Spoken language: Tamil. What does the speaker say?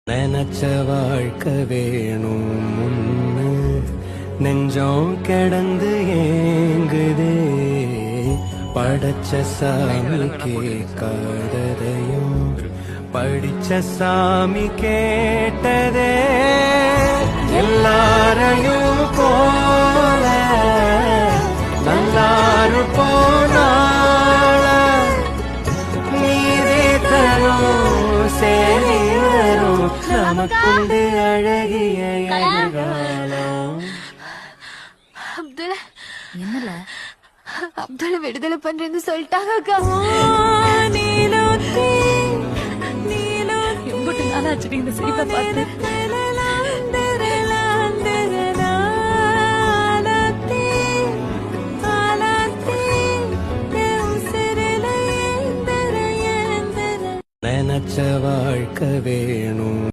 நினைச்ச வாழ்க்கை வேணும் முன்னு நெஞ்சம் கிடந்து ஏங்குதே படைச்ச சாமி கேட்காததையும் படிச்ச சாமி கேட்டதே எல்லாரையும் போல நல்லாரு போனால நீரே தரும் சரி வரும் நமக்குண்டு அழகிய எதிர்காலம். அப்துல் என்னல அப்துல் விடுதலை பண்றேன்னு சொல்லிட்டாங்க அக்கா. எம்பிட்டு நாளாச்சு இந்த சிரிப்பை பார்த்து. நினைச்ச வாழ்க்கை வேணும்